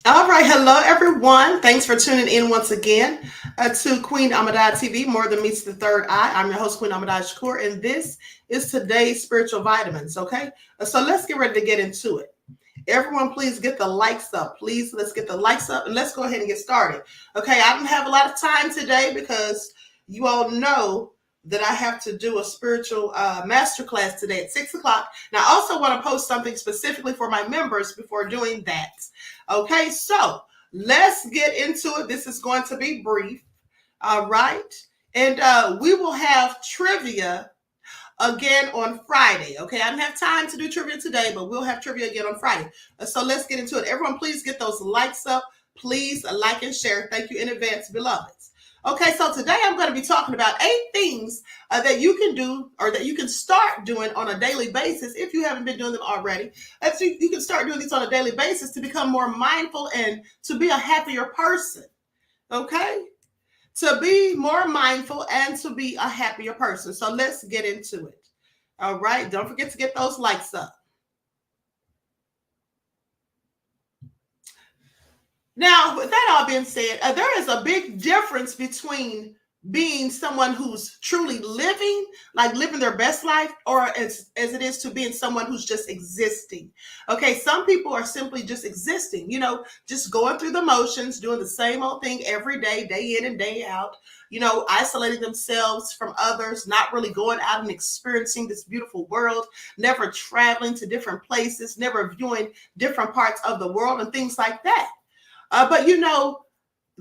All right. Hello, everyone. Thanks for tuning in once again to Queen Amadai TV, More Than Meets the Third Eye. I'm your host, Queen Amadai Shakur, and this is today's Spiritual Vitamins, okay? So let's get ready to get into it. Everyone, please get the likes up. Please, let's get the likes up, and let's go ahead and get started. Okay, I don't have a lot of time today because you all know that I have to do a spiritual masterclass today at 6 o'clock. Now, I also want to post something specifically for my members before doing that. Okay, so let's get into it. This is going to be brief. All right. And we will have trivia again on Friday. Okay, I didn't have time to do trivia today, but we'll have trivia again on Friday. So let's get into it. Everyone, please get those likes up. Please like and share. Thank you in advance, beloveds. Okay, so today I'm going to be talking about 8 things that you can do or that you can start doing on a daily basis if you haven't been doing them already. So you can start doing these on a daily basis to become more mindful and to be a happier person. Okay? To be more mindful and to be a happier person. So let's get into it. All right. Don't forget to get those likes up. Now, with that all being said, there is a big difference between being someone who's truly living, like living their best life, or as it is to being someone who's just existing. Okay, some people are simply just existing, just going through the motions, doing the same old thing every day in and day out, isolating themselves from others, not really going out and experiencing this beautiful world, never traveling to different places, never viewing different parts of the world and things like that. But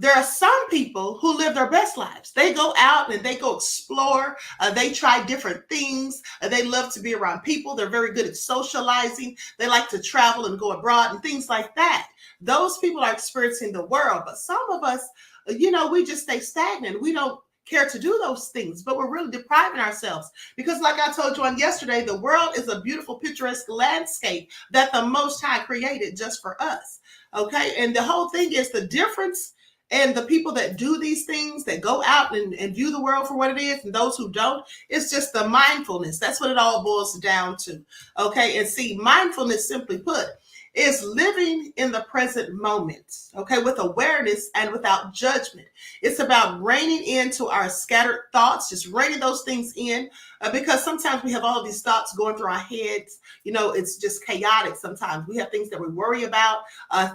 there are some people who live their best lives. They go out and they go explore. They try different things. They love to be around people. They're very good at socializing. They like to travel and go abroad and things like that. Those people are experiencing the world. But some of us, we just stay stagnant. We don't care to do those things, but we're really depriving ourselves because, like I told you on yesterday, the world is a beautiful, picturesque landscape that the Most High created just for us. Okay. And the whole thing is the difference. And the people that do these things, that go out and view the world for what it is, and those who don't, it's just the mindfulness. That's what it all boils down to. Okay. And see, mindfulness, simply put, is living in the present moment, okay, with awareness and without judgment. It's about reining into our scattered thoughts, just reining those things in, because sometimes we have all these thoughts going through our heads. It's just chaotic sometimes. We have things that we worry about,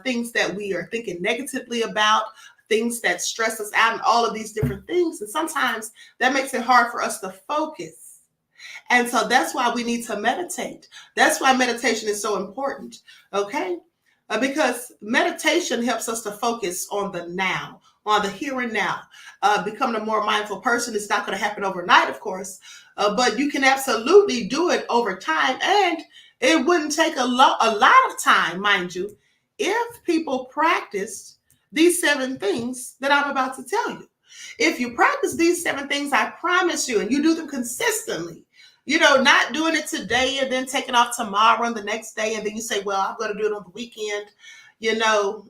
things that we are thinking negatively about, things that stress us out, and all of these different things. And sometimes that makes it hard for us to focus. And so that's why we need to meditate. That's why meditation is so important, okay? Because meditation helps us to focus on the now, on the here and now. Becoming a more mindful person is not going to happen overnight, of course, but you can absolutely do it over time. And it wouldn't take a lot of time, mind you, if people practiced these 7 things that I'm about to tell you. If you practice these 7 things, I promise you, and you do them consistently, not doing it today and then taking off tomorrow and the next day, and then you say, well, I'm going to do it on the weekend. No,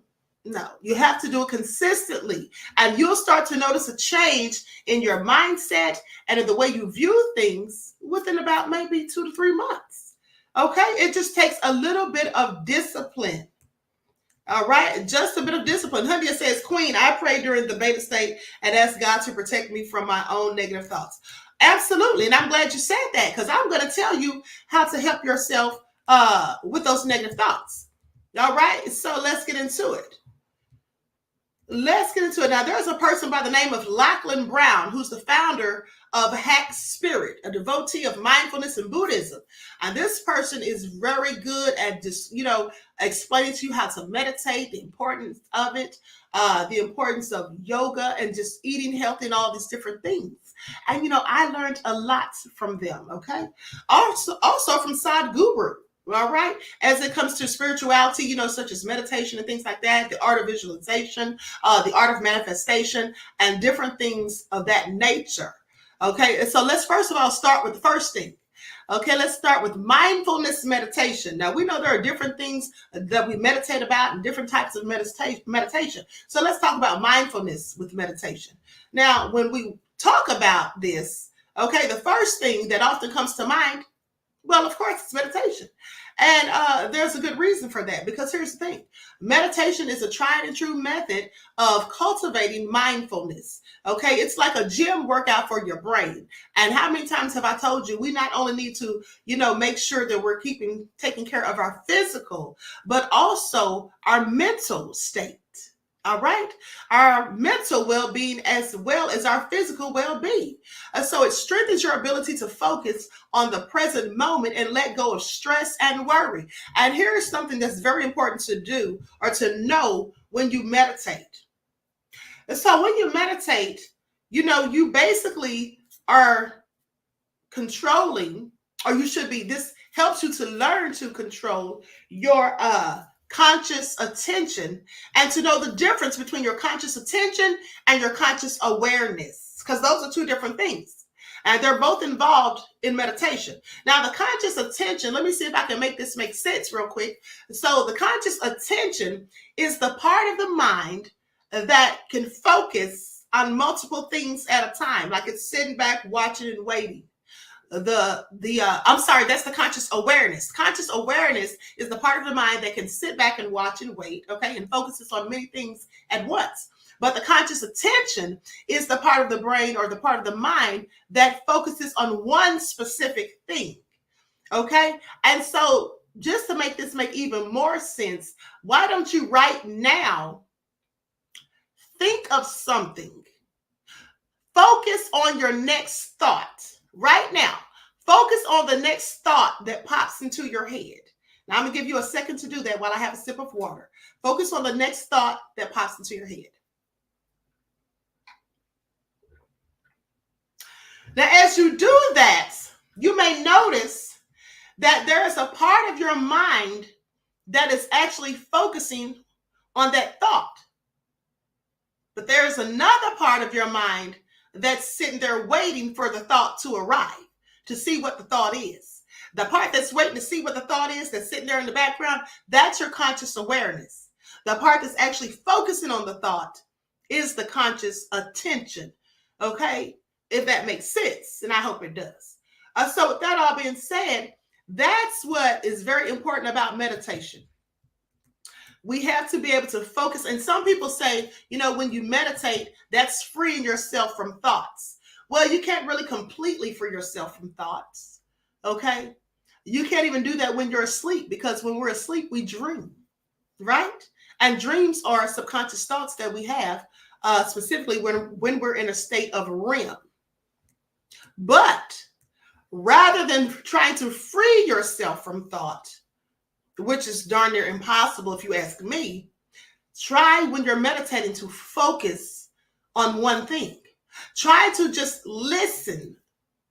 you have to do it consistently, and you'll start to notice a change in your mindset and in the way you view things within about maybe 2 to 3 months. Okay. It just takes a little bit of discipline. All right, just a bit of discipline. Hundia says, Queen, I prayed during the beta state and asked God to protect me from my own negative thoughts. Absolutely, and I'm glad you said that, because I'm going to tell you how to help yourself with those negative thoughts. All right, so let's get into it. Now, there's a person by the name of Lachlan Brown, who's the founder of Hack Spirit, a devotee of mindfulness and Buddhism. And this person is very good at just, explaining to you how to meditate, the importance of it, the importance of yoga and just eating healthy and all these different things. And, I learned a lot from them. Okay. Also from Sadhguru. All right. As it comes to spirituality, such as meditation and things like that, the art of visualization, the art of manifestation, and different things of that nature. Okay. So let's first of all start with the first thing. Okay. Let's start with mindfulness meditation. Now, we know there are different things that we meditate about and different types of meditation. So let's talk about mindfulness with meditation. Now, when we talk about this, okay, the first thing that often comes to mind, well, of course, it's meditation. And there's a good reason for that, because here's the thing. Meditation is a tried and true method of cultivating mindfulness. Okay, it's like a gym workout for your brain. And how many times have I told you, we not only need to, make sure that we're taking care of our physical, but also our mental state. All right. Our mental well-being as well as our physical well-being. So it strengthens your ability to focus on the present moment and let go of stress and worry. And here's something that's very important to do or to know when you meditate. So when you meditate, you basically are controlling, or you should be, this helps you to learn to control your conscious attention and to know the difference between your conscious attention and your conscious awareness, because those are 2 different things and they're both involved in meditation. Now, the conscious attention, let me see if I can make this make sense real quick. So the conscious attention is the part of the mind that can focus on multiple things at a time, like it's sitting back, watching and waiting. That's the conscious awareness. Conscious awareness is the part of the mind that can sit back and watch and wait, okay, and focuses on many things at once. But the conscious attention is the part of the brain or the part of the mind that focuses on one specific thing, okay? And so just to make this make even more sense, why don't you right now think of something? Focus on your next thought. Right now, focus on the next thought that pops into your head. Now, I'm going to give you a second to do that while I have a sip of water. Focus on the next thought that pops into your head. Now, as you do that, you may notice that there is a part of your mind that is actually focusing on that thought. But there's another part of your mind that's sitting there waiting for the thought to arrive, to see what the thought is. The part that's waiting to see what the thought is, that's sitting there in the background, that's your conscious awareness. The part that's actually focusing on the thought is the conscious attention. Okay? If that makes sense, and I hope it does. So with that all being said, that's what is very important about meditation. We have to be able to focus. And some people say, when you meditate, that's freeing yourself from thoughts. Well, you can't really completely free yourself from thoughts. Okay? You can't even do that when you're asleep, because when we're asleep, we dream, right? And dreams are subconscious thoughts that we have, specifically when we're in a state of REM. But rather than trying to free yourself from thought, which is darn near impossible if you ask me, try when you're meditating to focus on one thing. Try to just listen.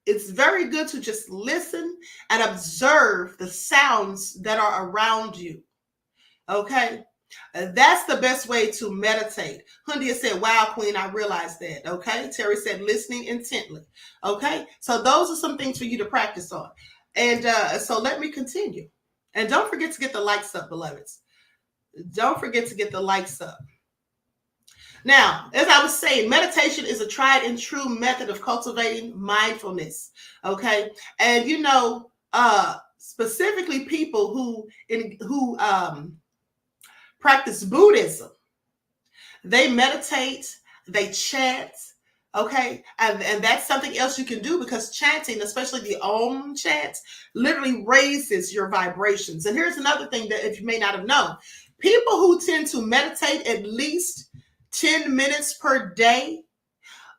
It's very good to just listen and observe the sounds that are around you. Okay? That's the best way to meditate. Hundia said, wow, Queen, I realized that. Okay? Terry said, listening intently. Okay? So those are some things for you to practice on. And so let me continue. And don't forget to get the likes up, beloveds. Don't forget to get the likes up. Now, as I was saying, meditation is a tried and true method of cultivating mindfulness. Okay? And specifically people who practice Buddhism, they meditate, they chant, okay? And that's something else you can do, because chanting, especially the Om chant, literally raises your vibrations. And here's another thing that if you may not have known, people who tend to meditate at least 10 minutes per day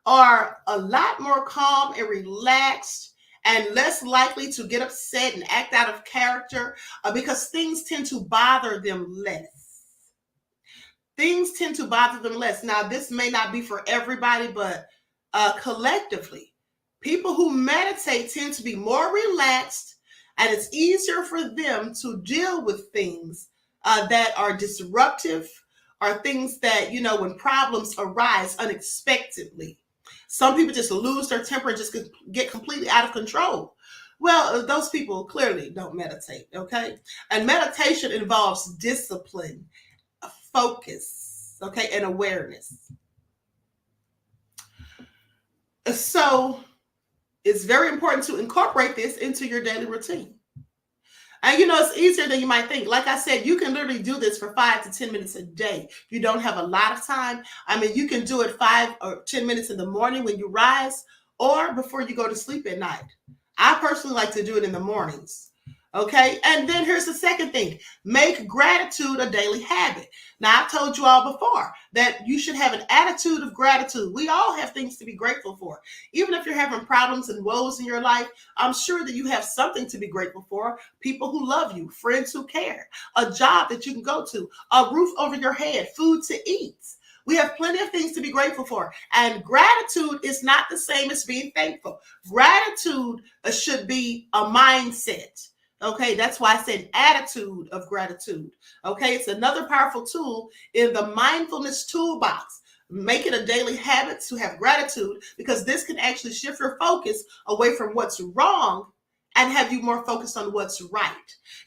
are a lot more calm and relaxed and less likely to get upset and act out of character, because things tend to bother them less. Things tend to bother them less. Now, this may not be for everybody, but collectively, people who meditate tend to be more relaxed, and it's easier for them to deal with things that are disruptive, or things that, when problems arise unexpectedly. Some people just lose their temper and just get completely out of control. Well, those people clearly don't meditate, okay? And meditation involves discipline, focus, okay, and awareness. So it's very important to incorporate this into your daily routine. And it's easier than you might think. Like I said, you can literally do this for 5 to 10 minutes a day. If you don't have a lot of time, you can do it 5 or 10 minutes in the morning when you rise, or before you go to sleep at night. I personally like to do it in the mornings. Okay. And then here's the second thing. Make gratitude a daily habit. Now, I've told you all before that you should have an attitude of gratitude. We all have things to be grateful for. Even if you're having problems and woes in your life, I'm sure that you have something to be grateful for. People who love you, friends who care, a job that you can go to, a roof over your head, food to eat. We have plenty of things to be grateful for. And gratitude is not the same as being thankful. Gratitude should be a mindset. Okay, that's why I said attitude of gratitude. Okay, it's another powerful tool in the mindfulness toolbox. Make it a daily habit to have gratitude, because this can actually shift your focus away from what's wrong and have you more focused on what's right.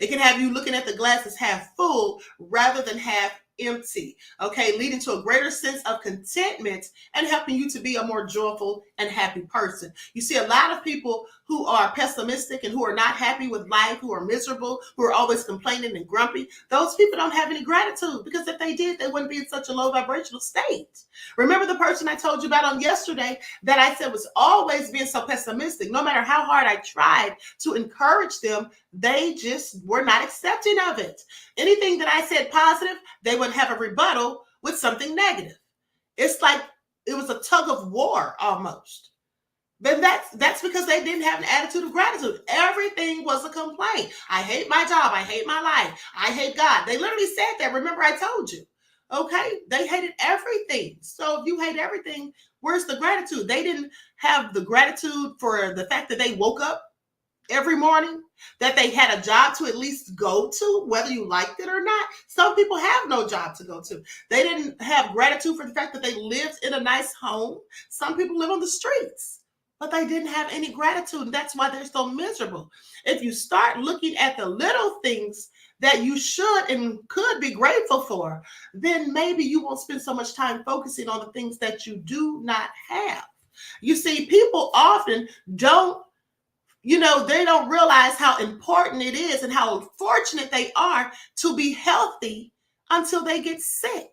It can have you looking at the glass as half full rather than half empty, okay, leading to a greater sense of contentment and helping you to be a more joyful and happy person. You see, a lot of people who are pessimistic and who are not happy with life, who are miserable, who are always complaining and grumpy, those people don't have any gratitude, because if they did, they wouldn't be in such a low vibrational state. Remember the person I told you about on yesterday that I said was always being so pessimistic? No matter how hard I tried to encourage them, they just were not accepting of it. Anything that I said positive, they would have a rebuttal with something negative. It's like it was a tug of war almost. But that's because they didn't have an attitude of gratitude. Everything was a complaint. I hate my job. I hate my life. I hate God. They literally said that. Remember, I told you. Okay? They hated everything. So if you hate everything, Where's the gratitude? They didn't have the gratitude for the fact that they woke up every morning, that they had a job to at least go to, whether you liked it or not. Some people have no job to go to. They didn't have gratitude for the fact that they lived in a nice home. Some people live on the streets, but they didn't have any gratitude. And that's why they're so miserable. If you start looking at the little things that you should and could be grateful for, then maybe you won't spend so much time focusing on the things that you do not have. You see, people often don't, they don't realize how important it is and how fortunate they are to be healthy until they get sick.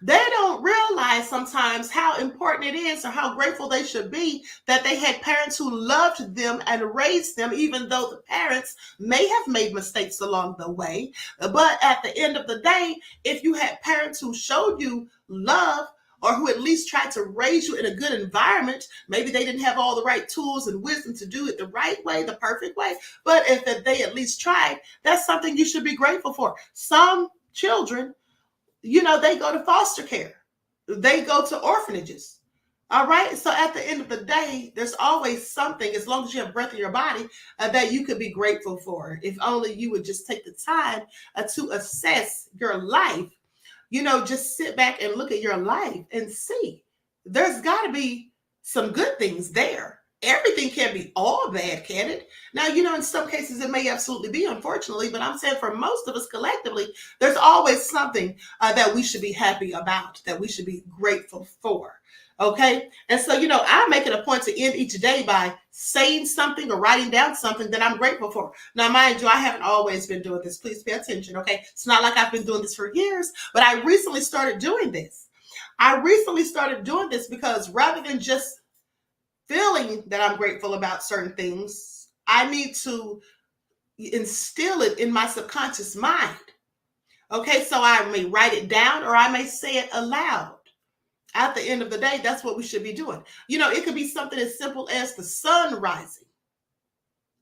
They don't realize sometimes how important it is or how grateful they should be that they had parents who loved them and raised them, even though the parents may have made mistakes along the way. But at the end of the day, if you had parents who showed you love, or who at least tried to raise you in a good environment, maybe they didn't have all the right tools and wisdom to do it the right way, the perfect way, but if they at least tried, that's something you should be grateful for. Some children, they go to foster care. They go to orphanages. All right. So at the end of the day, there's always something, as long as you have breath in your body, that you could be grateful for. If only you would just take the time to assess your life. Just sit back and look at your life and see. There's got to be some good things there. Everything can't be all bad, can it? Now, in some cases it may absolutely be, unfortunately, but I'm saying for most of us collectively, there's always something that we should be happy about, that we should be grateful for. Okay. And so, I make it a point to end each day by saying something or writing down something that I'm grateful for. Now, mind you, I haven't always been doing this. Please pay attention. Okay. It's not like I've been doing this for years, but I recently started doing this. Because rather than just feeling that I'm grateful about certain things, I need to instill it in my subconscious mind. Okay. So I may write it down or I may say it aloud. At the end of the day, that's what we should be doing. It could be something as simple as the sun rising.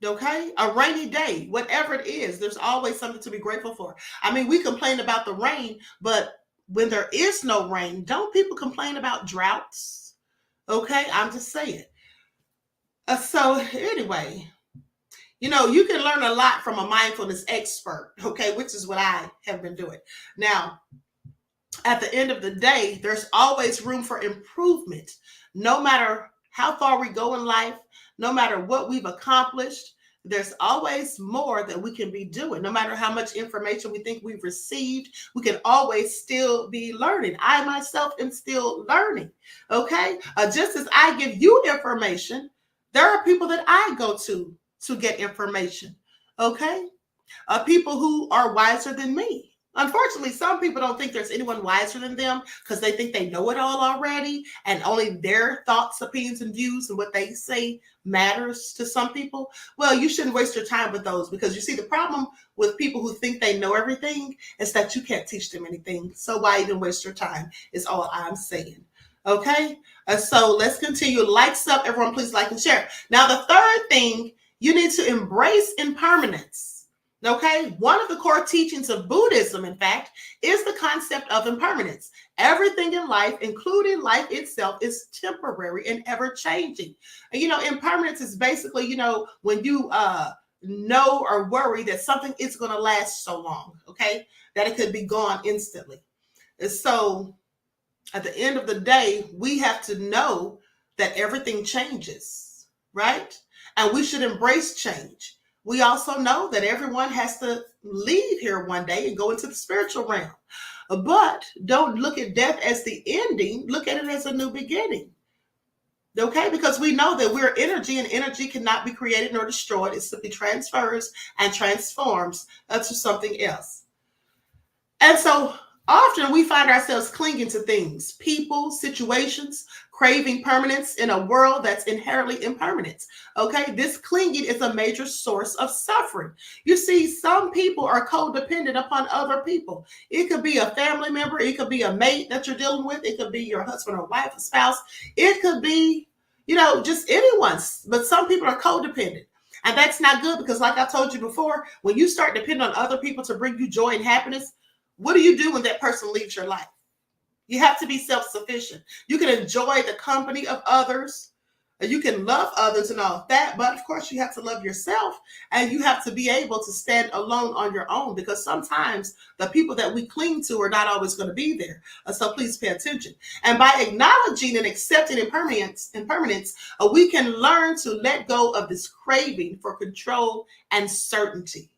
Okay. A rainy day, whatever it is, there's always something to be grateful for. I mean, we complain about the rain, but when there is no rain, don't people complain about droughts? Okay. I'm just saying. So anyway, you can learn a lot from a mindfulness expert. Okay. Which is what I have been doing. Now, at the end of the day, there's always room for improvement. No matter how far we go in life, no matter what we've accomplished, there's always more that we can be doing. No matter how much information we think we've received, we can always still be learning. I myself am still learning. Okay. Just as I give you information, there are people that I go to get information. Okay. People who are wiser than me. Unfortunately, some people don't think there's anyone wiser than them because they think they know it all already and only their thoughts, opinions, and views and what they say matters to some people. Well, you shouldn't waste your time with those because you see, the problem with people who think they know everything is that you can't teach them anything. So why even waste your time is all I'm saying. Okay, so let's continue. Likes up, everyone, please like and share. Now, the third thing, you need to embrace impermanence. Okay, one of the core teachings of Buddhism, in fact, is the concept of impermanence. Everything in life, including life itself, is temporary and ever changing. Impermanence is basically, when you know or worry that something is going to last so long, okay, that it could be gone instantly. And so at the end of the day, we have to know that everything changes, right? And we should embrace change. We also know that everyone has to leave here one day and go into the spiritual realm. But don't look at death as the ending. Look at it as a new beginning. Okay? Because we know that we're energy and energy cannot be created nor destroyed. It simply transfers and transforms to something else. And so often we find ourselves clinging to things, people, situations, craving permanence in a world that's inherently impermanent. Okay, this clinging is a major source of suffering. You see, some people are codependent upon other people. It could be a family member, it could be a mate that you're dealing with, it could be your husband or wife, a spouse, it could be, just anyone. But some people are codependent. And that's not good because, like I told you before, when you start depending on other people to bring you joy and happiness, what do you do when that person leaves your life? You have to be self-sufficient. You can enjoy the company of others. You can love others and all of that, but of course you have to love yourself, and you have to be able to stand alone on your own, because sometimes the people that we cling to are not always going to be there. So please pay attention. And by acknowledging and accepting impermanence, we can learn to let go of this craving for control and certainty.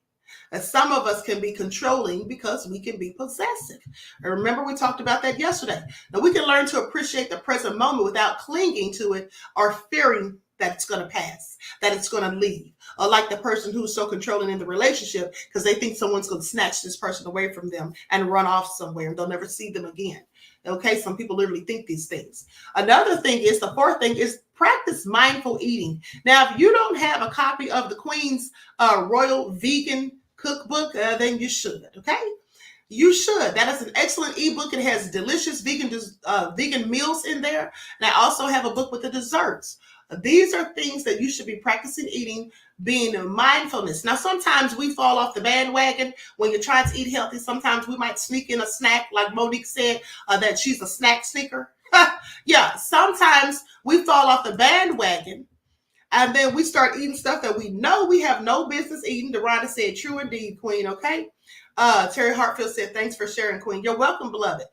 And some of us can be controlling because we can be possessive. And remember, we talked about that yesterday. Now, we can learn to appreciate the present moment without clinging to it or fearing that it's going to pass, that it's going to leave. Or like the person who's so controlling in the relationship because they think someone's going to snatch this person away from them and run off somewhere and they'll never see them again. Okay, some people literally think these things. Another thing is, the fourth thing is, practice mindful eating. Now, if you don't have a copy of the Queen's Royal Vegan Cookbook, then you should. Okay, you should. That is an excellent ebook. It has delicious vegan meals in there, and I also have a book with the desserts. These are things that you should be practicing eating, being mindfulness. Now, sometimes we fall off the bandwagon when you're trying to eat healthy. Sometimes we might sneak in a snack, like Monique said, that she's a snack sneaker. Yeah, sometimes we fall off the bandwagon, and then we start eating stuff that we know we have no business eating. Deronda said, true indeed, Queen, okay? Terry Hartfield said, thanks for sharing, Queen. You're welcome, beloved.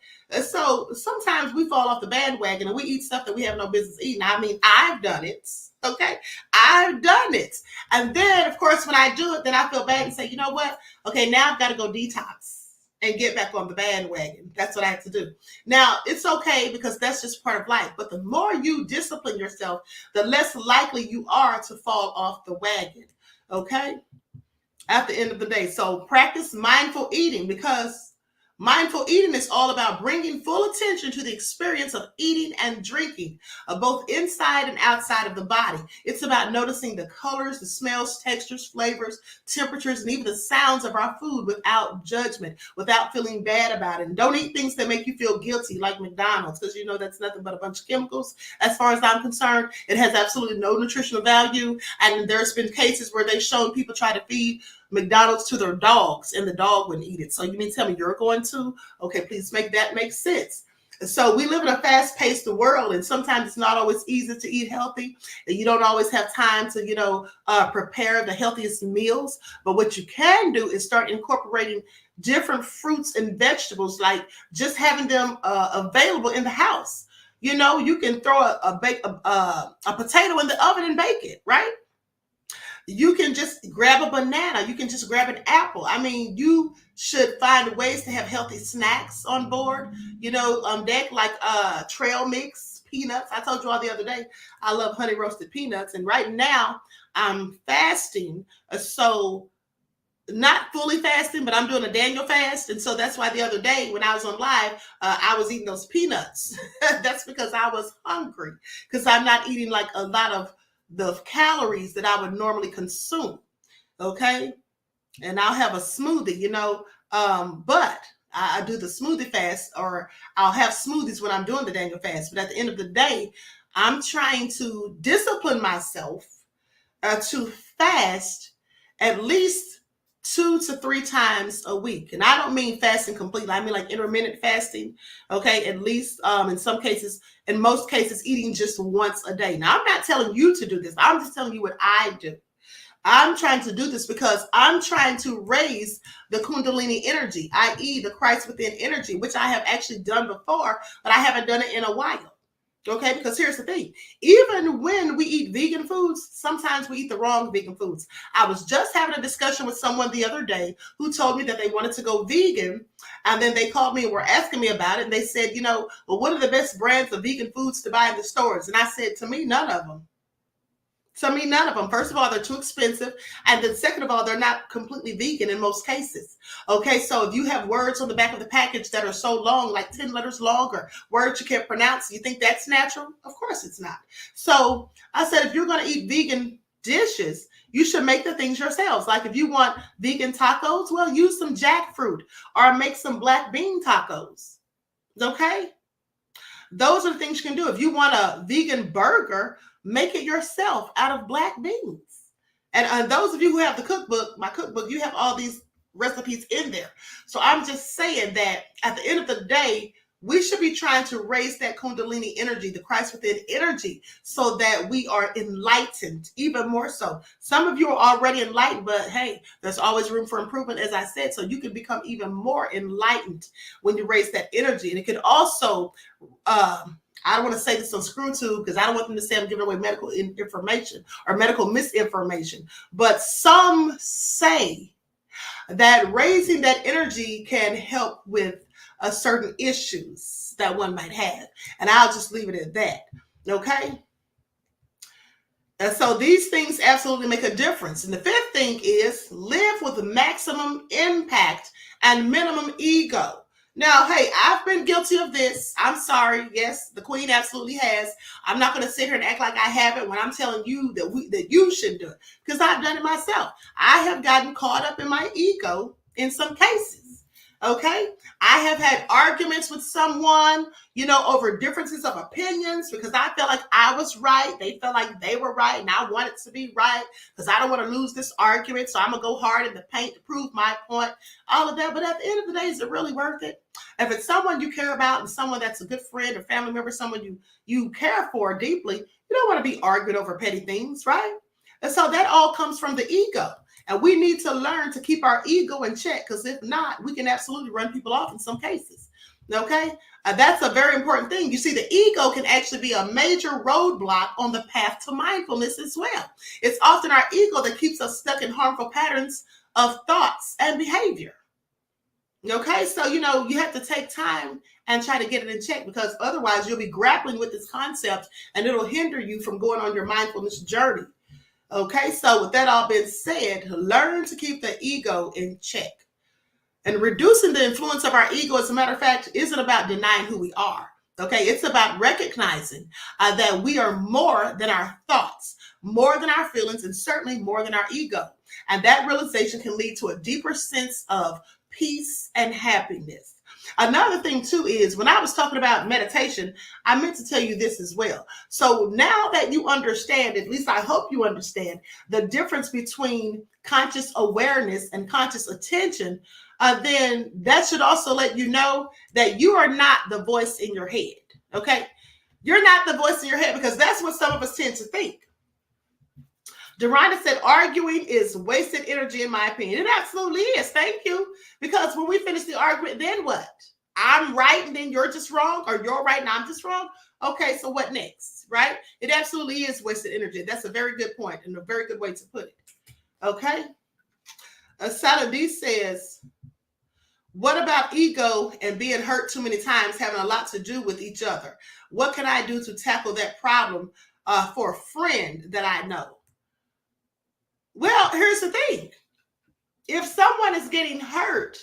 So sometimes we fall off the bandwagon and we eat stuff that we have no business eating. I mean, I've done it, okay? I've done it. And then, of course, when I do it, then I feel bad and say, you know what? Okay, now I've got to go detox and get back on the bandwagon. That's what I have to do. Now, it's okay because that's just part of life. But the more you discipline yourself, the less likely you are to fall off the wagon, okay? At the end of the day. So practice mindful eating, because mindful eating is all about bringing full attention to the experience of eating and drinking, both inside and outside of the body. It's about noticing the colors, the smells, textures, flavors, temperatures, and even the sounds of our food without judgment, without feeling bad about it. And don't eat things that make you feel guilty, like McDonald's, because you know that's nothing but a bunch of chemicals. As far as I'm concerned, it has absolutely no nutritional value. And there's been cases where they've shown people try to feed McDonald's to their dogs and the dog wouldn't eat it. So you mean tell me you're going to? Okay, please make that make sense. So we live in a fast-paced world, and sometimes it's not always easy to eat healthy. And you don't always have time to, prepare the healthiest meals. But what you can do is start incorporating different fruits and vegetables, like just having them available in the house. You know, you can throw a potato in the oven and bake it, right? You can just grab a banana. You can just grab an apple. I mean, you should find ways to have healthy snacks on board, deck, like trail mix, peanuts. I told you all the other day, I love honey roasted peanuts. And right now I'm fasting. So not fully fasting, but I'm doing a Daniel fast. And so that's why the other day when I was on live, I was eating those peanuts. That's because I was hungry, because I'm not eating like a lot of the calories that I would normally consume. Okay. And I'll have a smoothie, but I do the smoothie fast, or I'll have smoothies when I'm doing the Daniel fast. But at the end of the day, I'm trying to discipline myself to fast at least 2 to 3 times a week. And I don't mean fasting completely. I mean like intermittent fasting. Okay. At least in most cases, eating just once a day. Now, I'm not telling you to do this. I'm just telling you what I do. I'm trying to do this because I'm trying to raise the Kundalini energy, i.e. the Christ within energy, which I have actually done before, but I haven't done it in a while. Okay, because here's the thing. Even when we eat vegan foods, sometimes we eat the wrong vegan foods. I was just having a discussion with someone the other day who told me that they wanted to go vegan. And then they called me and were asking me about it. And they said, well, what are the best brands of vegan foods to buy in the stores? And I said, to me, none of them. None of them. First of all, they're too expensive. And then second of all, they're not completely vegan in most cases. Okay, so if you have words on the back of the package that are so long, like 10 letters long, or words you can't pronounce, you think that's natural? Of course it's not. So I said, if you're going to eat vegan dishes, you should make the things yourselves. Like if you want vegan tacos, well, use some jackfruit or make some black bean tacos. Okay? Those are the things you can do. If you want a vegan burger, make it yourself out of black beans. And those of you who have the cookbook, my cookbook, you have all these recipes in there. So I'm just saying that at the end of the day, we should be trying to raise that Kundalini energy, the Christ within energy, so that we are enlightened even more so. Some of you are already enlightened, but hey, there's always room for improvement, as I said, so you can become even more enlightened when you raise that energy. And it could also, I don't want to say this on ScrewTube because I don't want them to say I'm giving away medical information or medical misinformation, but some say that raising that energy can help with certain issues that one might have. And I'll just leave it at that. Okay. And so these things absolutely make a difference. And the fifth thing is live with maximum impact and minimum ego. Now, hey, I've been guilty of this. I'm sorry. Yes, the queen absolutely has. I'm not going to sit here and act like I haven't when I'm telling you that you should do it, because I've done it myself. I have gotten caught up in my ego in some cases. Okay. I have had arguments with someone, over differences of opinions because I felt like I was right. They felt like they were right and I wanted to be right because I don't want to lose this argument. So I'm going to go hard in the paint to prove my point, all of that. But at the end of the day, is it really worth it? If it's someone you care about and someone that's a good friend or family member, someone you care for deeply, you don't want to be arguing over petty things, right? And so that all comes from the ego. And we need to learn to keep our ego in check, because if not, we can absolutely run people off in some cases. Okay? That's a very important thing. You see, the ego can actually be a major roadblock on the path to mindfulness as well. It's often our ego that keeps us stuck in harmful patterns of thoughts and behavior. Okay? So, you have to take time and try to get it in check, because otherwise you'll be grappling with this concept and it'll hinder you from going on your mindfulness journey. Okay, so with that all being said, learn to keep the ego in check. And reducing the influence of our ego, as a matter of fact, isn't about denying who we are. Okay, it's about recognizing that we are more than our thoughts, more than our feelings, and certainly more than our ego. And that realization can lead to a deeper sense of peace and happiness. Another thing too is, when I was talking about meditation, I meant to tell you this as well. So now that you understand, at least I hope you understand, the difference between conscious awareness and conscious attention, then that should also let you know that you are not the voice in your head. Okay? You're not the voice in your head, because that's what some of us tend to think. Deronda said, arguing is wasted energy, in my opinion. It absolutely is. Thank you. Because when we finish the argument, then what? I'm right and then you're just wrong, or you're right and I'm just wrong? Okay, so what next, right? It absolutely is wasted energy. That's a very good point and a very good way to put it. Okay? Saladin says, what about ego and being hurt too many times having a lot to do with each other? What can I do to tackle that problem for a friend that I know? Well, here's the thing. If someone is getting hurt,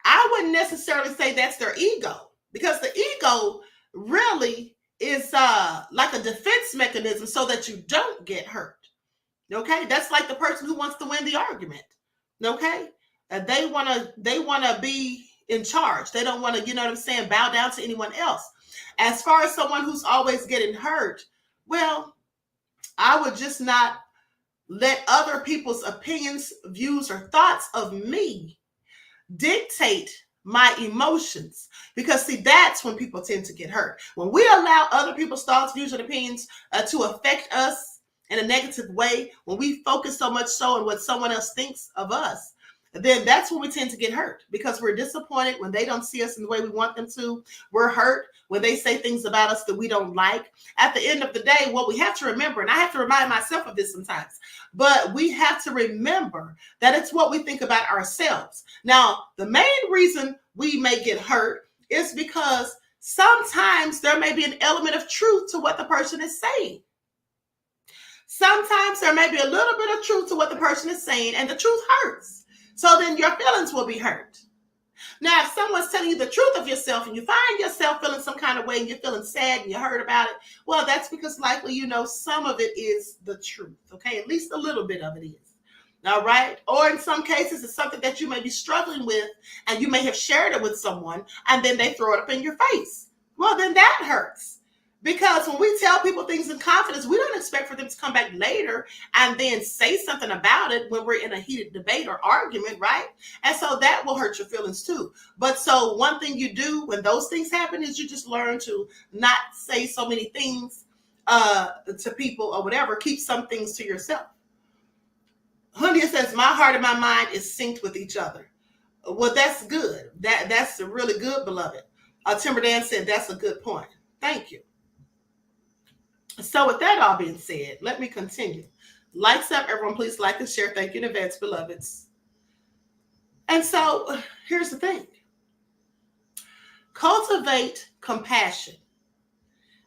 I wouldn't necessarily say that's their ego, because the ego really is like a defense mechanism so that you don't get hurt. Okay? That's like the person who wants to win the argument. Okay? They want to be in charge. They don't want to, bow down to anyone else. As far as someone who's always getting hurt, well, I would just not let other people's opinions, views, or thoughts of me dictate my emotions. Because see, that's when people tend to get hurt. When we allow other people's thoughts, views, and opinions to affect us in a negative way, when we focus so much so on what someone else thinks of us, then that's when we tend to get hurt, because we're disappointed when they don't see us in the way we want them to. We're hurt when they say things about us that we don't like. At the end of the day, what we have to remember, and I have to remind myself of this sometimes, but we have to remember that it's what we think about ourselves. Now, the main reason we may get hurt is because sometimes there may be an element of truth to what the person is saying. Sometimes there may be a little bit of truth to what the person is saying, and the truth hurts. So then your feelings will be hurt. Now, if someone's telling you the truth of yourself and you find yourself feeling some kind of way and you're feeling sad and you heard about it, well, that's because likely, some of it is the truth. Okay, at least a little bit of it is. All right. Or in some cases, it's something that you may be struggling with and you may have shared it with someone and then they throw it up in your face. Well, then that hurts. Because when we tell people things in confidence, we don't expect for them to come back later and then say something about it when we're in a heated debate or argument, right? And so that will hurt your feelings too. But so one thing you do when those things happen is you just learn to not say so many things to people or whatever. Keep some things to yourself. Hunia says, my heart and my mind is synced with each other. Well, that's good. That's really good, beloved. Timber Dan said, that's a good point. Thank you. So with that all being said, let me continue. Likes up, everyone, please like and share. Thank you in advance, beloveds. And so here's the thing. Cultivate compassion.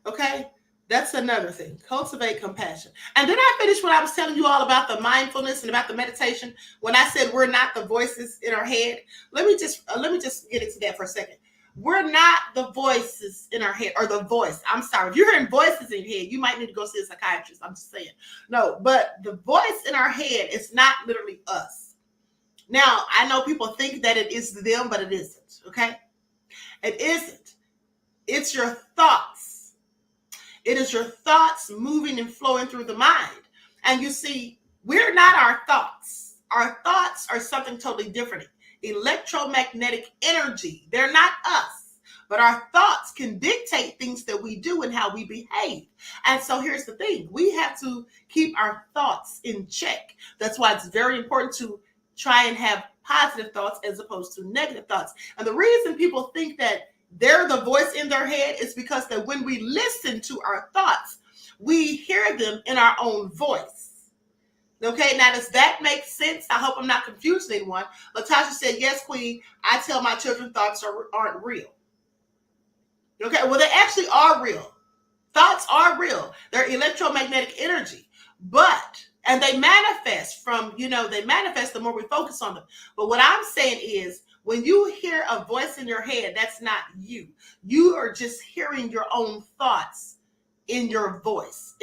Okay? That's another thing. Cultivate compassion. And then I finished what I was telling you all about the mindfulness and about the meditation. When I said we're not the voices in our head, let me just get into that for a second. We're not the voices in our head, or the voice. I'm sorry. If you're hearing voices in your head, you might need to go see a psychiatrist. I'm just saying. No, but the voice in our head is not literally us. Now, I know people think that it is them, but it isn't. Okay? It isn't. It's your thoughts. It is your thoughts moving and flowing through the mind. And you see, we're not our thoughts. Our thoughts are something totally different. Electromagnetic energy. They're not us. But our thoughts can dictate things that we do and how we behave. And so here's the thing. We have to keep our thoughts in check. That's why it's very important to try and have positive thoughts as opposed to negative thoughts. And the reason people think that they're the voice in their head is because that when we listen to our thoughts, we hear them in our own voice. Okay, now does that make sense? I hope I'm not confusing anyone. Latasha said, yes, Queen, I tell my children thoughts aren't real. Okay, well, they actually are real. Thoughts are real. They're electromagnetic energy. And they manifest they manifest the more we focus on them. But what I'm saying is, when you hear a voice in your head, that's not you. You are just hearing your own thoughts in your voice.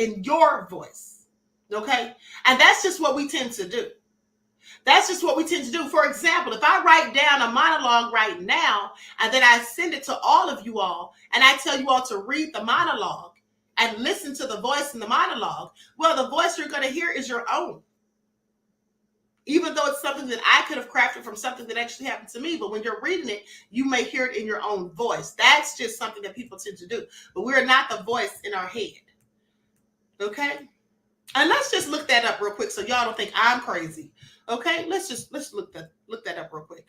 Okay? And that's just what we tend to do. For example, if I write down a monologue right now, and then I send it to all of you all, and I tell you all to read the monologue and listen to the voice in the monologue, well, the voice you're going to hear is your own. Even though it's something that I could have crafted from something that actually happened to me. But when you're reading it, you may hear it in your own voice. That's just something that people tend to do. But we're not the voice in our head. Okay? And let's just look that up real quick so y'all don't think I'm crazy. Okay? Let's look that up real quick.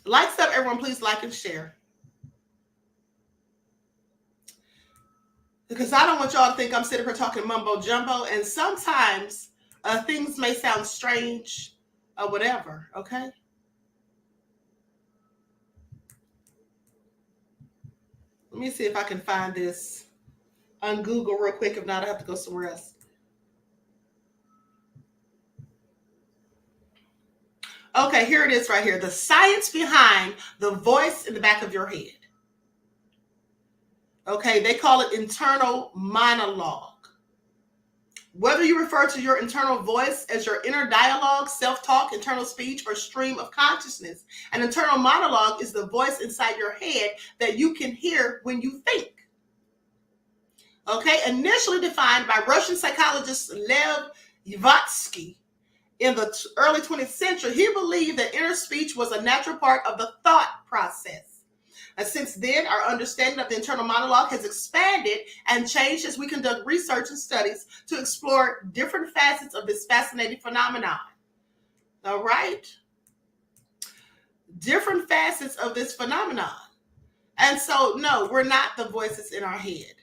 Likes up, everyone. Please like and share. Because I don't want y'all to think I'm sitting here talking mumbo jumbo. And sometimes things may sound strange or whatever. Okay? Let me see if I can find this on Google real quick. If not, I have to go somewhere else. Okay, here it is right here. The science behind the voice in the back of your head. Okay, they call it internal monologue. Whether you refer to your internal voice as your inner dialogue, self-talk, internal speech, or stream of consciousness, an internal monologue is the voice inside your head that you can hear when you think. Okay, initially defined by Russian psychologist Lev Vygotsky in the early 20th century, he believed that inner speech was a natural part of the thought process. And since then, our understanding of the internal monologue has expanded and changed as we conduct research and studies to explore different facets of this fascinating phenomenon. All right? Different facets of this phenomenon. And so, no, we're not the voices in our head.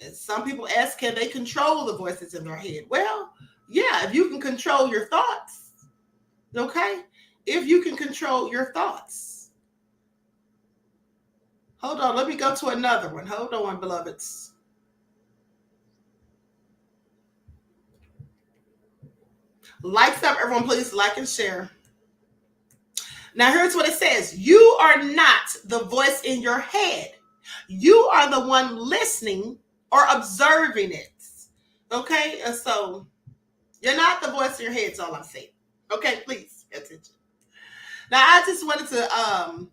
And some people ask, can they control the voices in their head? Well, yeah, if you can control your thoughts, okay? If you can control your thoughts. Hold on, let me go to another one. Hold on, beloveds. Likes up, everyone, please like and share. Now, here's what it says. You are not the voice in your head. You are the one listening or observing it. Okay? And so, you're not the voice in your head, is all I'm saying. Okay, please pay attention. Now, I just wanted to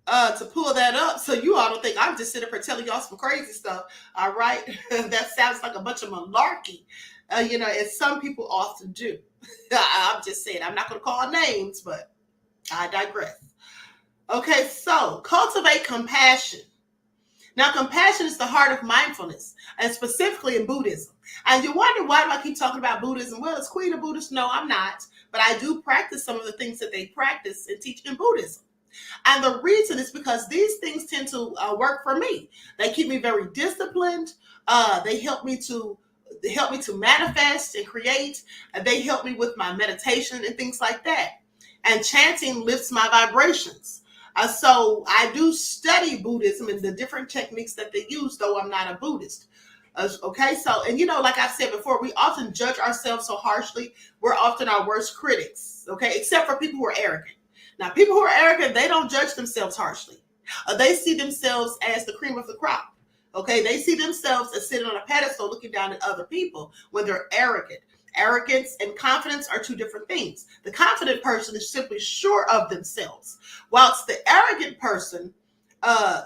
to pull that up so you all don't think I'm just sitting up here telling y'all some crazy stuff. All right. That sounds like a bunch of malarkey, as some people often do. I'm just saying, I'm not going to call names, but I digress. Okay, so cultivate compassion. Now, compassion is the heart of mindfulness, and specifically in Buddhism. And you wonder, why do I keep talking about Buddhism? Well, as Queen of Buddhists, no, I'm not. But I do practice some of the things that they practice and teach in Buddhism. And the reason is because these things tend to work for me. They keep me very disciplined. They help me to manifest and create. They help me with my meditation and things like that. And chanting lifts my vibrations. So I do study Buddhism and the different techniques that they use, though I'm not a Buddhist. Okay, so, and like I've said before, we often judge ourselves so harshly. We're often our worst critics, okay, except for people who are arrogant. Now, people who are arrogant, they don't judge themselves harshly. They see themselves as the cream of the crop. Okay, they see themselves as sitting on a pedestal looking down at other people when they're arrogant. Arrogance and confidence are two different things. The confident person is simply sure of themselves, whilst the arrogant person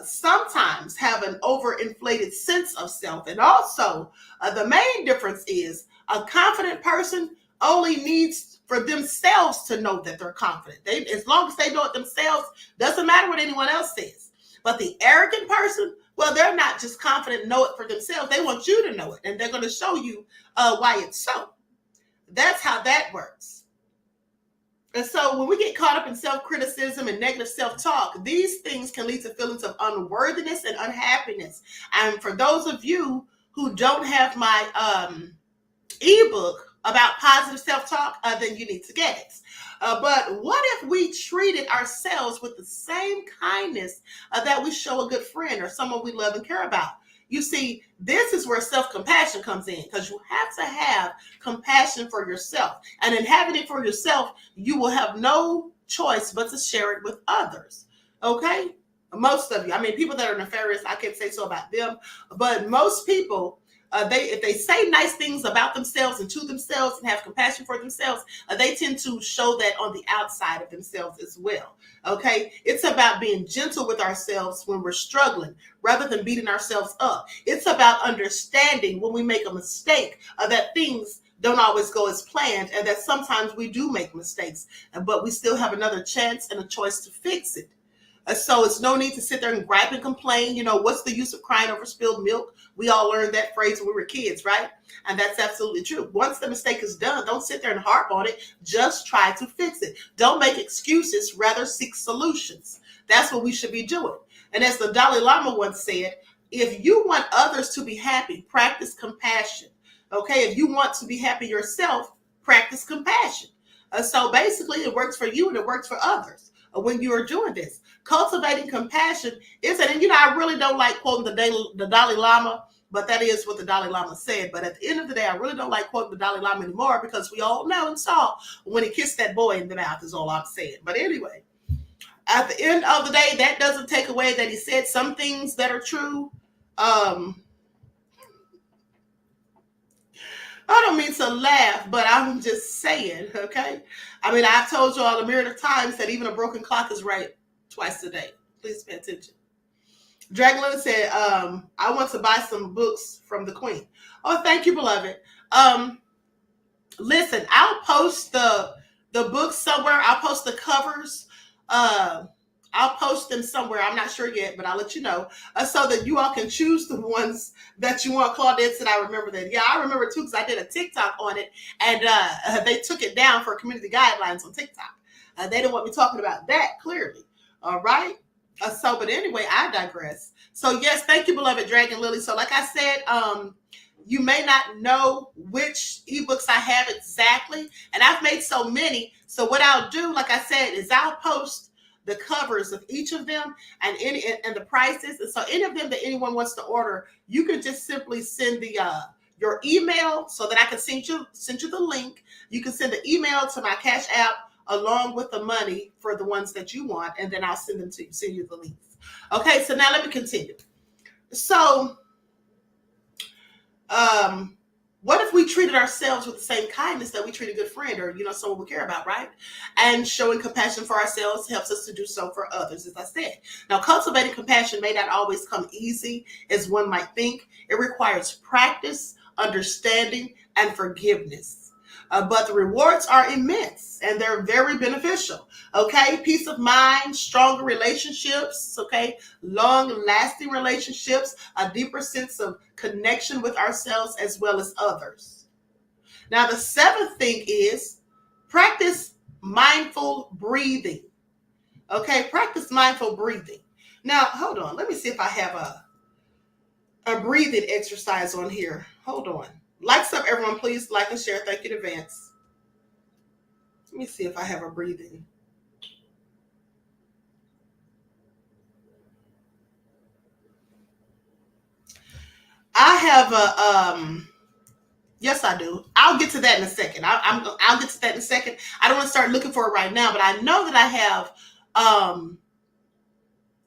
sometimes have an overinflated sense of self. And also, the main difference is a confident person only needs for themselves to know that they're confident. As long as they know it themselves, doesn't matter what anyone else says. But the arrogant person, well, they're not just confident and know it for themselves. They want you to know it, and they're going to show you why it's so. That's how that works. And so when we get caught up in self-criticism and negative self-talk, these things can lead to feelings of unworthiness and unhappiness. And for those of you who don't have my ebook about positive self-talk, then you need to get it. But what if we treated ourselves with the same kindness that we show a good friend or someone we love and care about? You see, this is where self-compassion comes in, because you have to have compassion for yourself. And in having it for yourself, you will have no choice but to share it with others. Okay? Most of you. I mean, people that are nefarious, I can't say so about them. But most people, if they say nice things about themselves and to themselves and have compassion for themselves, they tend to show that on the outside of themselves as well. Okay, it's about being gentle with ourselves when we're struggling rather than beating ourselves up. It's about understanding when we make a mistake that things don't always go as planned, and that sometimes we do make mistakes, but we still have another chance and a choice to fix it. So it's no need to sit there and gripe and complain. What's the use of crying over spilled milk? We all learned that phrase when we were kids, right? And that's absolutely true. Once the mistake is done, don't sit there and harp on it. Just try to fix it. Don't make excuses, rather seek solutions. That's what we should be doing. And as the Dalai Lama once said, if you want others to be happy, practice compassion. Okay, if you want to be happy yourself, practice compassion. So basically, it works for you and it works for others when you are doing this. Cultivating compassion isn't, and I really don't like quoting the Dalai Lama, but that is what the Dalai Lama said. But at the end of the day, I really don't like quoting the Dalai Lama anymore, because we all know and saw when he kissed that boy in the mouth is all I'm saying. But anyway, at the end of the day, that doesn't take away that he said some things that are true. I don't mean to laugh, but I'm just saying, okay? I mean, I've told you all a myriad of times that even a broken clock is right twice a day. Please pay attention. Dragon Lily said, I want to buy some books from the Queen. Oh, thank you, beloved. Listen, I'll post the books somewhere. I'll post the covers. I'll post them somewhere. I'm not sure yet, but I'll let you know so that you all can choose the ones that you want. Claudette said, I remember that. Yeah, I remember too, because I did a TikTok on it, and they took it down for community guidelines on TikTok. They didn't want me talking about that, clearly. All right? But anyway, I digress. So yes, thank you, beloved Dragon Lily. So like I said, you may not know which ebooks I have exactly, and I've made so many. So what I'll do, like I said, is I'll post the covers of each of them and the prices. And so any of them that anyone wants to order, you can just simply send your email so that I can send you the link. You can send the email to my Cash App along with the money for the ones that you want, and then I'll send you the links. Okay, so now let me continue. So What if we treated ourselves with the same kindness that we treat a good friend or, someone we care about, right? And showing compassion for ourselves helps us to do so for others, as I said. Now, cultivating compassion may not always come easy as one might think. It requires practice, understanding, and forgiveness. But the rewards are immense and they're very beneficial. Okay, peace of mind, stronger relationships, okay, long lasting relationships, a deeper sense of connection with ourselves as well as others. Now, the seventh thing is practice mindful breathing. Okay, practice mindful breathing. Now, hold on. Let me see if I have a breathing exercise on here. Hold on. Likes up, everyone. Please like and share. Thank you in advance. Let me see if I have a breathing. I have yes, I do. I'll get to that in a second. I'll get to that in a second. I don't want to start looking for it right now, but I know that I have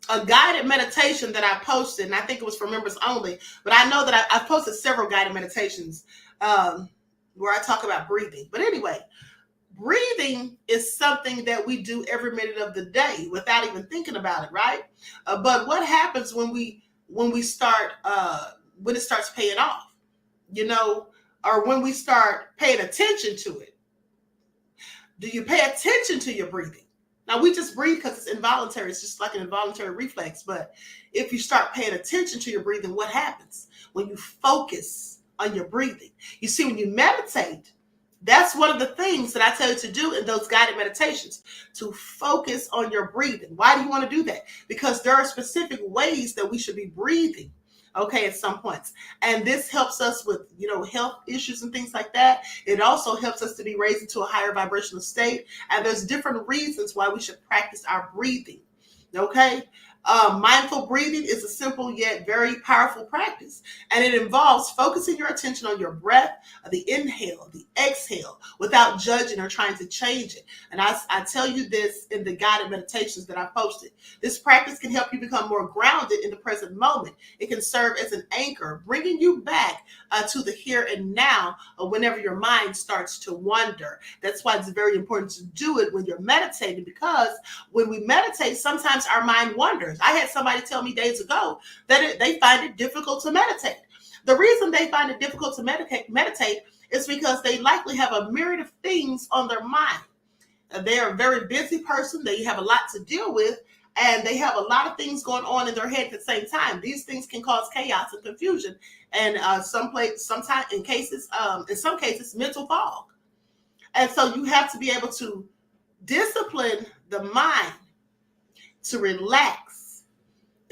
a guided meditation that I posted, and I think it was for members only. But I know that I've posted several guided meditations where I talk about breathing. But anyway, breathing is something that we do every minute of the day without even thinking about it, right? But what happens when we start when it starts paying off, or when we start paying attention to it? Do you pay attention to your breathing? Now, we just breathe because it's involuntary. It's just like an involuntary reflex. But if you start paying attention to your breathing, what happens when you focus on your breathing? You see, when you meditate, that's one of the things that I tell you to do in those guided meditations, to focus on your breathing. Why do you want to do that? Because there are specific ways that we should be breathing, okay, at some points. And this helps us with, health issues and things like that. It also helps us to be raised into a higher vibrational state. And there's different reasons why we should practice our breathing, okay? Mindful breathing is a simple yet very powerful practice, and it involves focusing your attention on your breath, the inhale, the exhale, without judging or trying to change it. And I tell you this in the guided meditations that I posted. This practice can help you become more grounded in the present moment. It can serve as an anchor, bringing you back to the here and now whenever your mind starts to wander. That's why it's very important to do it when you're meditating, because when we meditate, sometimes our mind wanders. I had somebody tell me days ago that they find it difficult to meditate. The reason they find it difficult to meditate is because they likely have a myriad of things on their mind. They're a very busy person. They have a lot to deal with, and they have a lot of things going on in their head at the same time. These things can cause chaos and confusion, and in some cases, mental fog. And so you have to be able to discipline the mind to relax,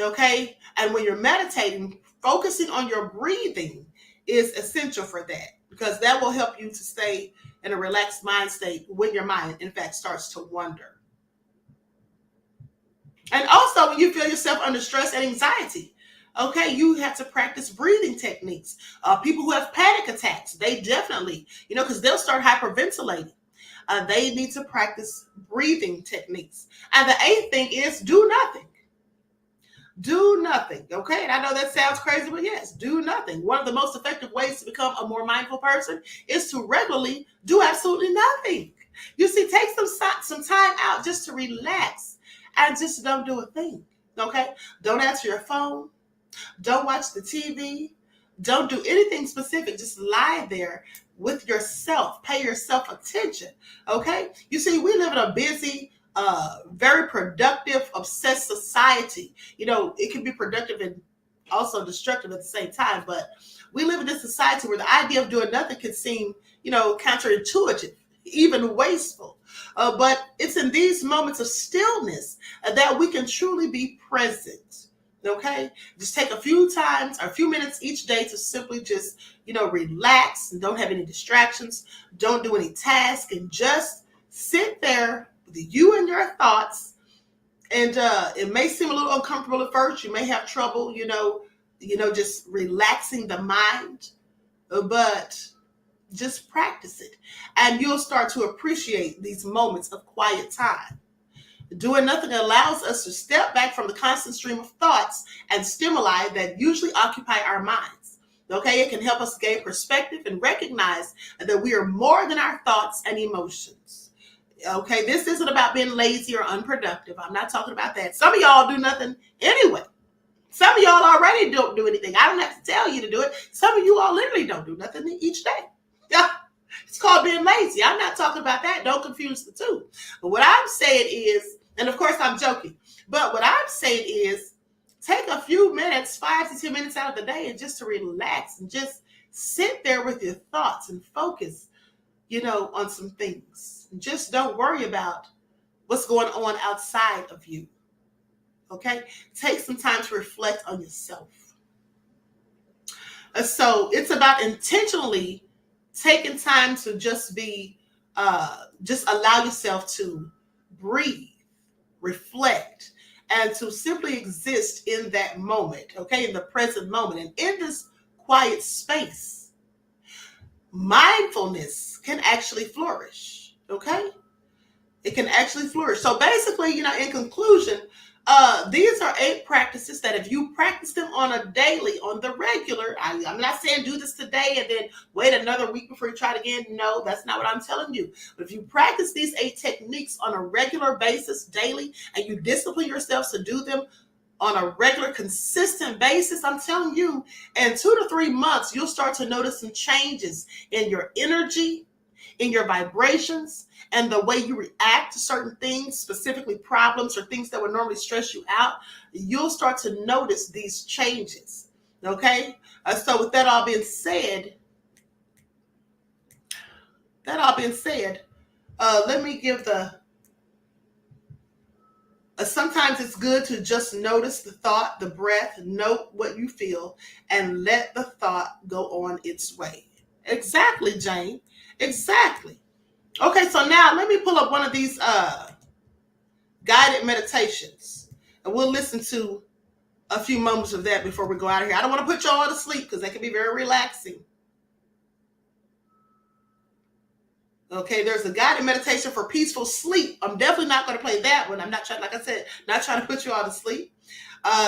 okay? And when you're meditating, focusing on your breathing is essential for that, because that will help you to stay in a relaxed mind state when your mind, in fact, starts to wander. And also, when you feel yourself under stress and anxiety, okay, you have to practice breathing techniques. People who have panic attacks, they definitely, because they'll start hyperventilating. They need to practice breathing techniques. And the eighth thing is do nothing. Do nothing, okay? And I know that sounds crazy, but yes, do nothing. One of the most effective ways to become a more mindful person is to regularly do absolutely nothing. You see, take some time out just to relax and just don't do a thing, okay? Don't answer your phone. Don't watch the TV. Don't do anything specific. Just lie there with yourself. Pay yourself attention, okay? You see, we live in a busy, very productive, obsessed society. It can be productive and also destructive at the same time, but we live in this society where the idea of doing nothing can seem, counterintuitive, even wasteful. But it's in these moments of stillness that we can truly be present. Okay, just take a few minutes each day to simply just, relax and don't have any distractions. Don't do any tasks and just sit there with you and your thoughts. And it may seem a little uncomfortable at first. You may have trouble, just relaxing the mind, but just practice it. And you'll start to appreciate these moments of quiet time. Doing nothing allows us to step back from the constant stream of thoughts and stimuli that usually occupy our minds. Okay, it can help us gain perspective and recognize that we are more than our thoughts and emotions. Okay, this isn't about being lazy or unproductive. I'm not talking about that. Some of y'all do nothing anyway. Some of y'all already don't do anything. I don't have to tell you to do it. Some of you all literally don't do nothing each day. Yeah, it's called being lazy. I'm not talking about that. Don't confuse the two. But what I'm saying is, and of course I'm joking, but what I'm saying is take a few minutes, 5 to 10 minutes out of the day and just to relax and just sit there with your thoughts and focus, on some things. Just don't worry about what's going on outside of you. Okay? Take some time to reflect on yourself. So it's about intentionally taking time to just allow yourself to breathe, reflect, and to simply exist in that moment, okay, in the present moment. And in this quiet space, mindfulness can actually flourish, okay? It can actually flourish. So basically, in conclusion, these are 8 practices that if you practice them on a daily, on the regular, I'm not saying do this today and then wait another week before you try it again. No, that's not what I'm telling you. But if you practice these 8 techniques on a regular basis daily and you discipline yourself to do them on a regular, consistent basis, I'm telling you, in 2 to 3 months, you'll start to notice some changes in your energy, in your vibrations, and the way you react to certain things, specifically problems or things that would normally stress you out. You'll start to notice these changes. Okay. So with that all being said, let me give the. Sometimes it's good to just notice the thought, the breath, note what you feel, and let the thought go on its way. Exactly, Jane. Exactly. Okay, so now let me pull up one of these guided meditations, and we'll listen to a few moments of that before we go out of here. I don't want to put y'all to sleep because that can be very relaxing. Okay, there's a guided meditation for peaceful sleep. I'm definitely not going to play that one. I'm not trying, like I said, not trying to put you all to sleep.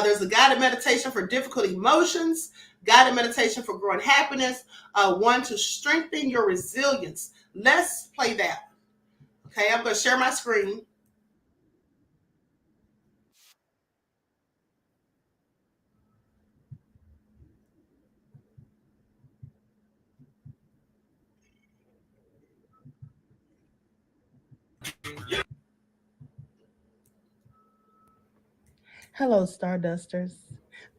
There's a guided meditation for difficult emotions, guided meditation for growing happiness, one to strengthen your resilience. Let's play that. Okay, I'm going to share my screen. Hello, Stardusters.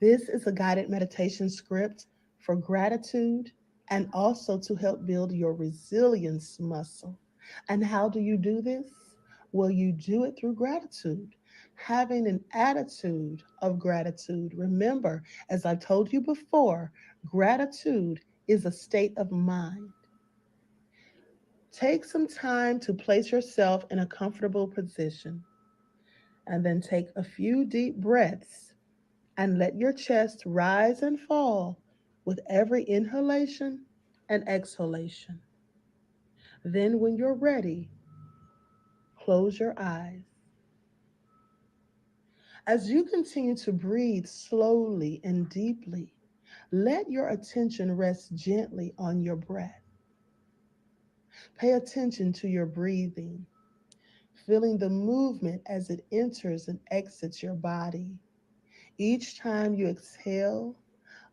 This is a guided meditation script for gratitude and also to help build your resilience muscle. And how do you do this? Well, you do it through gratitude, having an attitude of gratitude. Remember, as I told you before, gratitude is a state of mind. Take some time to place yourself in a comfortable position and then take a few deep breaths and let your chest rise and fall with every inhalation and exhalation. Then, when you're ready, close your eyes. As you continue to breathe slowly and deeply, let your attention rest gently on your breath. Pay attention to your breathing, feeling the movement as it enters and exits your body. Each time you exhale,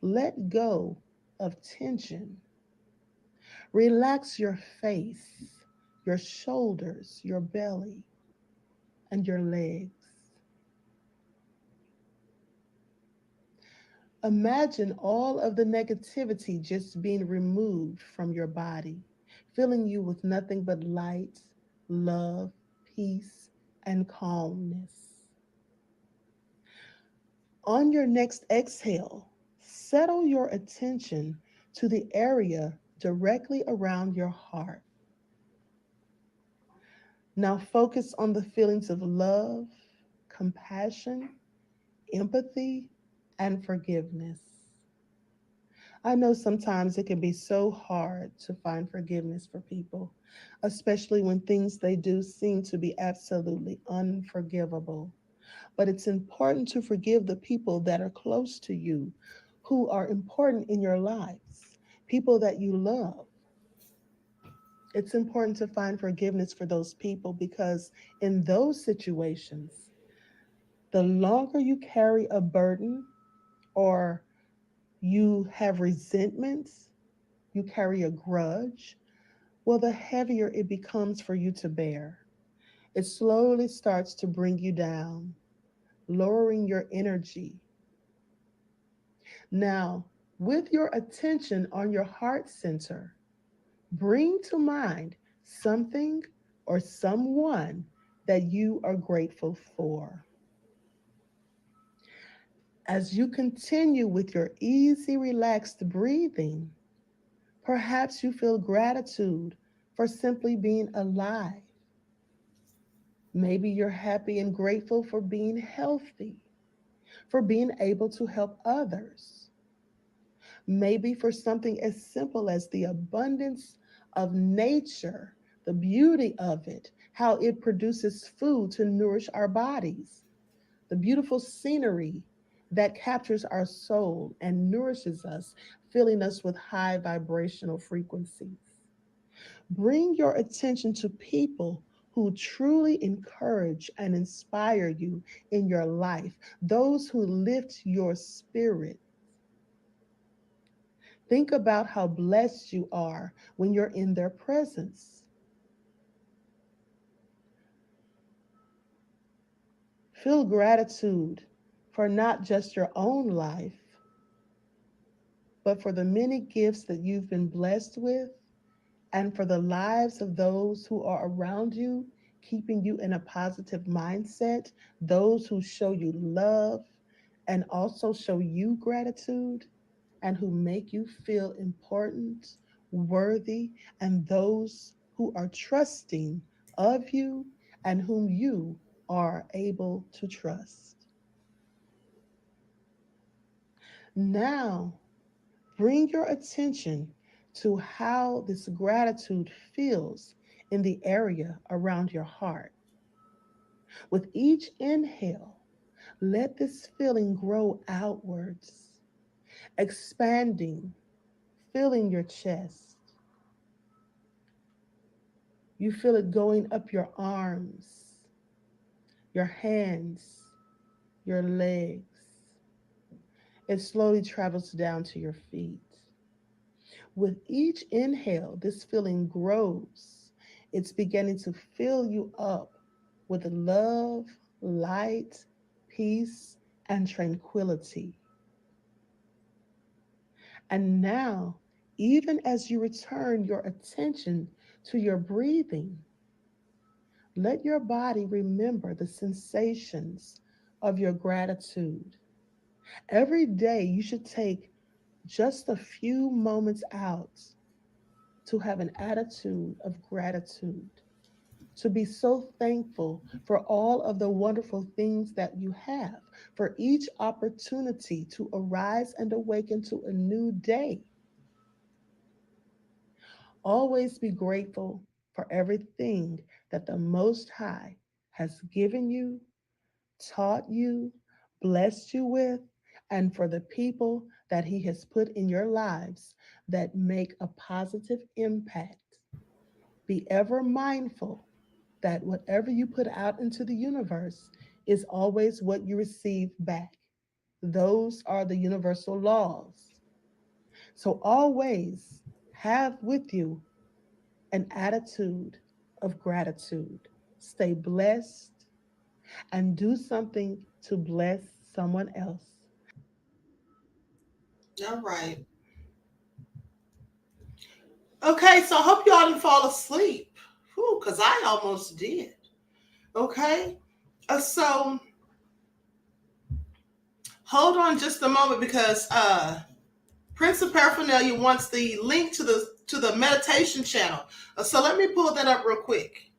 let go of tension. Relax your face, your shoulders, your belly, and your legs. Imagine all of the negativity just being removed from your body, filling you with nothing but light, love, peace, and calmness. On your next exhale, settle your attention to the area directly around your heart. Now focus on the feelings of love, compassion, empathy, and forgiveness. I know sometimes it can be so hard to find forgiveness for people, especially when things they do seem to be absolutely unforgivable. But it's important to forgive the people that are close to you who are important in your lives, people that you love. It's important to find forgiveness for those people because in those situations, the longer you carry a burden or you have resentments, you carry a grudge, well, the heavier it becomes for you to bear. It slowly starts to bring you down, lowering your energy. Now, with your attention on your heart center, bring to mind something or someone that you are grateful for. As you continue with your easy, relaxed breathing, perhaps you feel gratitude for simply being alive. Maybe you're happy and grateful for being healthy, for being able to help others. Maybe for something as simple as the abundance of nature, the beauty of it, how it produces food to nourish our bodies, the beautiful scenery that captures our soul and nourishes us, filling us with high vibrational frequencies. Bring your attention to people who truly encourage and inspire you in your life, those who lift your spirit. Think about how blessed you are when you're in their presence. Feel gratitude for not just your own life, but for the many gifts that you've been blessed with and for the lives of those who are around you, keeping you in a positive mindset, those who show you love and also show you gratitude and who make you feel important, worthy, and those who are trusting of you and whom you are able to trust. Now, bring your attention to how this gratitude feels in the area around your heart. With each inhale, let this feeling grow outwards, expanding, filling your chest. You feel it going up your arms, your hands, your legs. It slowly travels down to your feet. With each inhale, this feeling grows. It's beginning to fill you up with love, light, peace, and tranquility. And now, even as you return your attention to your breathing, let your body remember the sensations of your gratitude. Every day, you should take just a few moments out to have an attitude of gratitude, to be so thankful for all of the wonderful things that you have, for each opportunity to arise and awaken to a new day. Always be grateful for everything that the Most High has given you, taught you, blessed you with, and for the people that He has put in your lives that make a positive impact. Be ever mindful that whatever you put out into the universe is always what you receive back. Those are the universal laws. So always have with you an attitude of gratitude. Stay blessed and do something to bless someone else. All right. Okay, so I hope y'all didn't fall asleep. Whew, because I almost did. Okay, so hold on just a moment because Prince of Paraphernalia wants the link to the meditation channel. So let me pull that up real quick.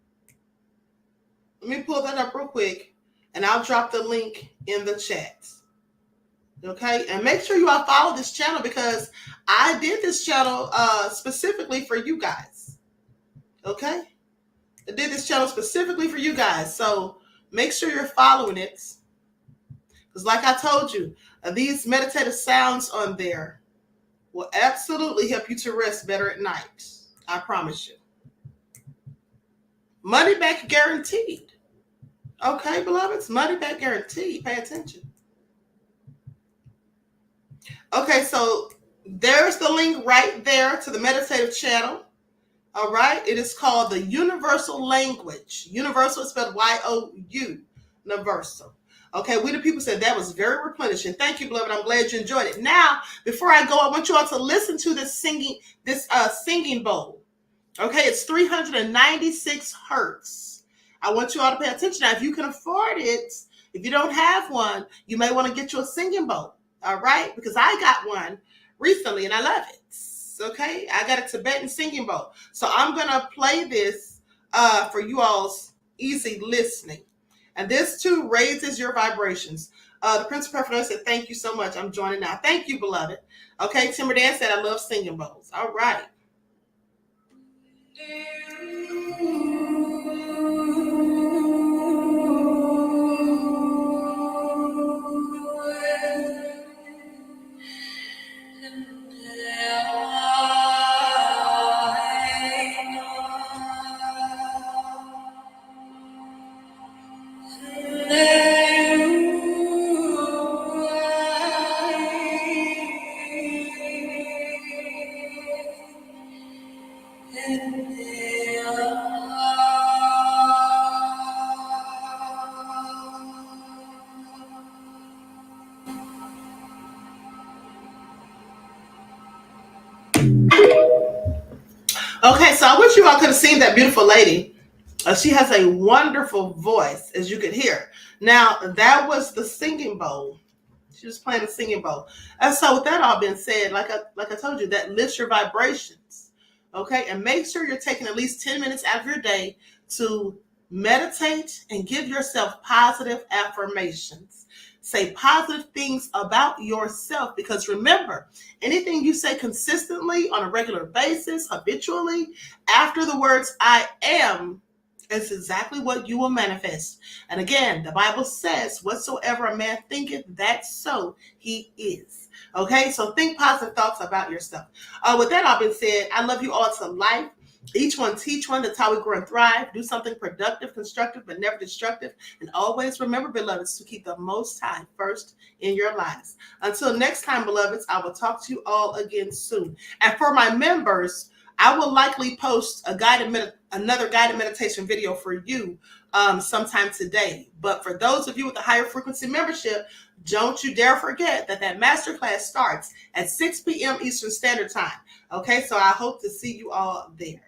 Let me pull that up real quick, and I'll drop the link in the chat. Okay, and make sure you all follow this channel because I did this channel specifically for you guys. Okay, I did this channel specifically for you guys, so make sure you're following it. Because, like I told you, These meditative sounds on there will absolutely help you to rest better at night. I promise you. Money back guaranteed. Okay, beloveds, money back guaranteed. Pay attention. Okay, so there's the link right there to the meditative channel. All right, it is called the Universal Language. Universal is spelled Y-O-U, universal. Okay, we the people said that was very replenishing. Thank you, beloved. I'm glad you enjoyed it. Now, before I go, I want you all to listen to this singing bowl. Okay, it's 396 hertz. I want you all to pay attention. Now, if you can afford it, if you don't have one, you may want to get you a singing bowl. All right, because I got one recently and I love it. Okay, I got a Tibetan singing bowl. So I'm going to play this for you all's easy listening. And this too raises your vibrations. The Prince of Perfect said, thank you so much. I'm joining now. Thank you, beloved. Okay, Timber Dan said, I love singing bowls. All right. Okay, so I wish you all could have seen that beautiful lady. She has a wonderful voice, as you could hear. Now, that was the singing bowl. She was playing a singing bowl. And so with that all being said, like I told you, that lifts your vibrations. Okay, and make sure you're taking at least 10 minutes out of your day to meditate and give yourself positive affirmations. Say positive things about yourself, because remember, anything you say consistently on a regular basis, habitually, after the words I am, is exactly what you will manifest. And again, the Bible says, whatsoever a man thinketh, that so he is. Okay, so think positive thoughts about yourself. With that all being said, I love you all to life. Each one teach one. That's how we grow and thrive. Do something productive, constructive, but never destructive. And always remember, beloveds, to keep the Most High first in your lives. Until next time, beloveds, I will talk to you all again soon. And for my members, I will likely post another guided meditation video for you sometime today. But for those of you with the higher frequency membership, don't you dare forget that masterclass starts at 6 p.m. Eastern Standard Time. Okay, so I hope to see you all there.